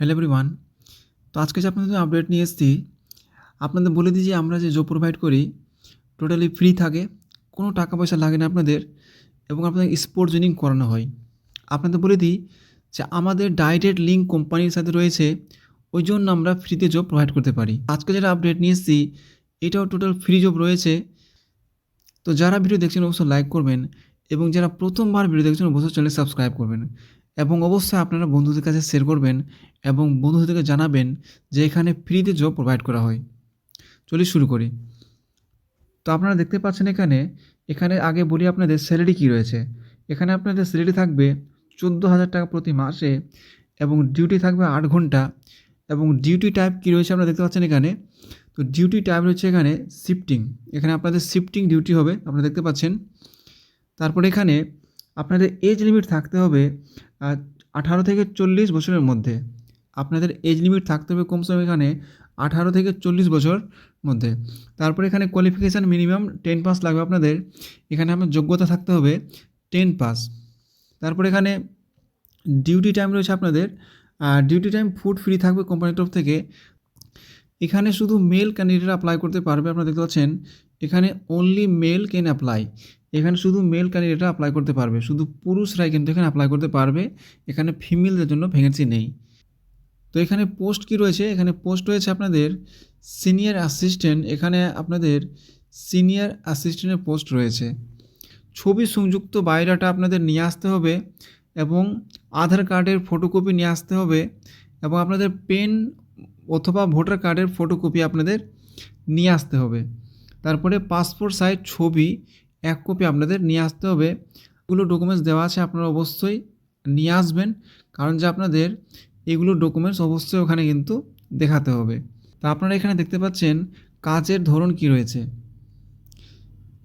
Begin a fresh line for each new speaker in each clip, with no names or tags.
Hello everyone. তো আজকে যে আপনাদের জন্য আপডেট নিয়ে এসেছি, আপনাদের বলে দিই যে আমরা যে জব প্রোভাইড করি টোটালি ফ্রি থাকে, কোনো টাকা পয়সা লাগে না আপনাদের, এবং আপনাদের স্পোর্ট জয়েনিং করানো হয়। আপনাদের বলে দিই যে আমাদের ডাইরেক্ট লিঙ্ক কোম্পানির সাথে রয়েছে, ওই জন্য আমরা ফ্রিতে জব প্রোভাইড করতে পারি। আজকে যেটা আপডেট নিয়ে এসেছি এটাও টোটাল ফ্রি জব রয়েছে। তো যারা ভিডিও দেখছেন অবশ্যই লাইক করবেন, এবং যারা প্রথমবার ভিডিও দেখছেন অবশ্যই চ্যানেল সাবস্ক্রাইব করবেন, এবং অবশ্যই আপনারা বন্ধুদের কাছে শেয়ার করবেন এবং বন্ধুদেরকে জানাবেন যে এখানে ফ্রিতে জব প্রোভাইড করা হয়। চলি শুরু করি। তো আপনারা দেখতে পাচ্ছেন এখানে আগে বলি আপনাদের স্যালারি কী রয়েছে। এখানে আপনাদের স্যালারি থাকবে 14,000 টাকা প্রতি মাসে, এবং ডিউটি থাকবে 8 ঘন্টা, এবং ডিউটি টাইপ কী রয়েছে আপনারা দেখতে পাচ্ছেন এখানে। তো ডিউটি টাইপ রয়েছে এখানে শিফটিং, এখানে আপনাদের শিফটিং ডিউটি হবে আপনারা দেখতে পাচ্ছেন। তারপরে এখানে আপনাদের এজ লিমিট থাকতে হবে 18 থেকে 40 বছরের মধ্যে। আপনাদের এজ লিমিট থাকতে হবে কমসে কম এখানে 18 থেকে 40 বছর মধ্যে। তারপরে এখানে কোয়ালিফিকেশান মিনিমাম 10 পাস লাগবে আপনাদের, এখানে আপনার যোগ্যতা থাকতে হবে 10 পাস। তারপরে এখানে ডিউটি টাইম রয়েছে আপনাদের, ডিউটি টাইম ফুড ফ্রি থাকবে কোম্পানির তরফ থেকে। এখানে শুধু মেল ক্যান্ডিডেট অ্যাপ্লাই করতে পারবে, আপনারা দেখতে পাচ্ছেন এখানে অনলি মেল ক্যান অ্যাপ্লাই। এখানে শুধু মেল ক্যান্ডিডেটরা অ্যাপ্লাই করতে পারবে, শুধু পুরুষরাই কিন্তু এখানে অ্যাপ্লাই করতে পারবে, এখানে ফিমেলদের জন্য ভ্যাকেন্সি নেই। তো এখানে পোস্ট কি রয়েছে, এখানে পোস্ট রয়েছে আপনাদের সিনিয়র অ্যাসিস্ট্যান্ট, এখানে আপনাদের সিনিয়র অ্যাসিস্ট্যান্টের পোস্ট রয়েছে। ছবি সংযুক্ত বায়োডাটা আপনাদের নিয়ে আসতে হবে, এবং আধার কার্ডের ফটোকপি নিয়ে আসতে হবে, এবং আপনাদের পেন অথবা ভোটার কার্ডের ফটোকপি আপনাদের নিয়ে আসতে হবে। তারপরে পাসপোর্ট সাইজ ছবি 1 কপি আপনাদের নিয়ে আসতে হবে। এগুলো ডকুমেন্টস দেওয়া আছে, আপনারা অবশ্যই নিয়ে আসবেন, কারণ যে আপনাদের এগুলো ডকুমেন্টস অবশ্যই ওখানে কিন্তু দেখাতে হবে। তা আপনারা এখানে দেখতে পাচ্ছেন কাজের ধরন কি রয়েছে।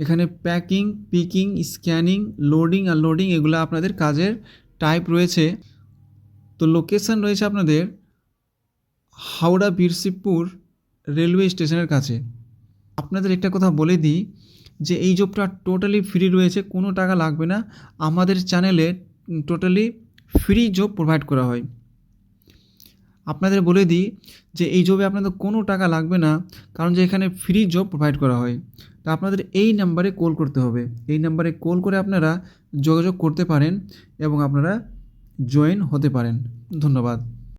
এখানে packing, picking, scanning, loading, unloading এগুলো আপনাদের কাজের টাইপ রয়েছে। তো লোকেশান রয়েছে আপনাদের হাওড়া বীরশিবপুর রেলওয়ে স্টেশনের কাছে। আপনাদের একটা কথা বলে দিই যে এই জবটা টোটালি ফ্রি রয়েছে, কোনো টাকা লাগবে না। আমাদের চ্যানেলে টোটালি ফ্রি জব প্রোভাইড করা হয়। আপনাদের বলে দিই যে এই জবে আপনাদের কোনো টাকা লাগবে না, কারণ যে এখানে ফ্রি জব প্রোভাইড করা হয়। তা আপনাদের এই নাম্বারে কল করতে হবে, এই নাম্বারে কল করে আপনারা যোগাযোগ করতে পারেন এবং আপনারা জয়েন হতে পারেন। ধন্যবাদ।